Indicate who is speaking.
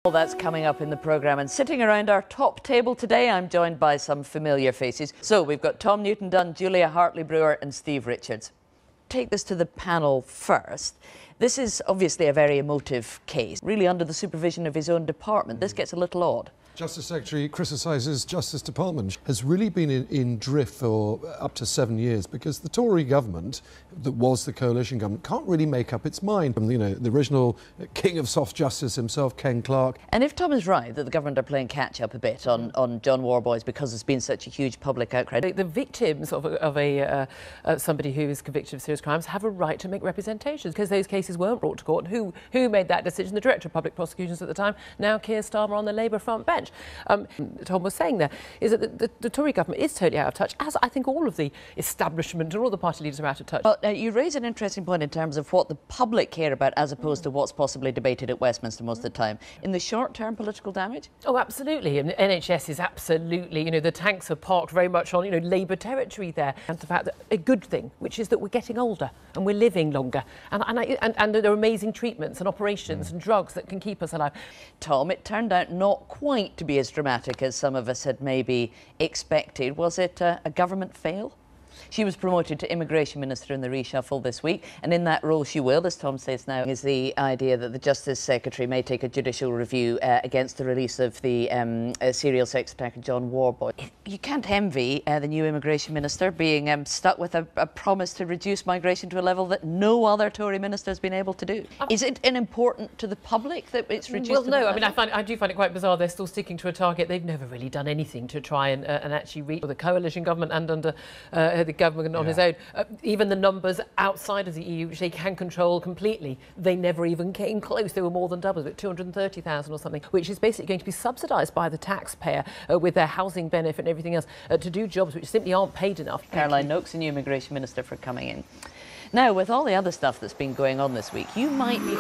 Speaker 1: All that's coming up in the programme, and sitting around our top table today, I'm joined by some familiar faces. So we've got Tom Newton-Dunn, Julia Hartley-Brewer and Steve Richards. Take this to the panel first. This is obviously a very emotive case, really under the supervision of his own department. This gets a little odd.
Speaker 2: Justice Secretary criticises Justice Department. Has really been in drift for up to 7 years because the Tory government, that was the coalition government, can't really make up its mind. You know, the original king of soft justice himself, Ken Clarke.
Speaker 1: And if Tom is right that the government are playing catch-up a bit on John Worboys because there's been such a huge public outcry.
Speaker 3: The victims of somebody who is convicted of serious crimes have a right to make representations because those cases weren't brought to court. Who made that decision? The Director of Public Prosecutions at the time, now Keir Starmer on the Labour front bench. Tom was saying there is that the Tory government is totally out of touch, as I think all of the establishment and all the party leaders are out of touch.
Speaker 1: Well, you raise an interesting point in terms of what the public care about as opposed to what's possibly debated at Westminster most of the time. In the short-term political damage?
Speaker 3: Oh, absolutely. And the NHS is absolutely, the tanks are parked very much on, Labour territory there. And the fact that a good thing, which is that we're getting older and we're living longer. And there are amazing treatments and operations and drugs that can keep us alive.
Speaker 1: Tom, it turned out not quite to be as dramatic as some of us had maybe expected. Was it a government fail? She was promoted to Immigration Minister in the reshuffle this week, and in that role she will, as Tom says now, is the idea that the Justice Secretary may take a judicial review against the release of the serial sex attacker John Worboys. You can't envy the new Immigration Minister being stuck with a promise to reduce migration to a level that no other Tory minister has been able to do. Is it important to the public that it's reduced?
Speaker 3: Well, no, I mean, I do find it quite bizarre they're still sticking to a target. They've never really done anything to try and actually reach the coalition government and under the government on his own. Even the numbers outside of the EU, which they can control completely, they never even came close. They were more than double, but 230,000 or something, which is basically going to be subsidised by the taxpayer with their housing benefit and everything else to do jobs which simply aren't paid enough.
Speaker 1: Caroline Noakes, the new Immigration Minister, for coming in. Now, with all the other stuff that's been going on this week, you might be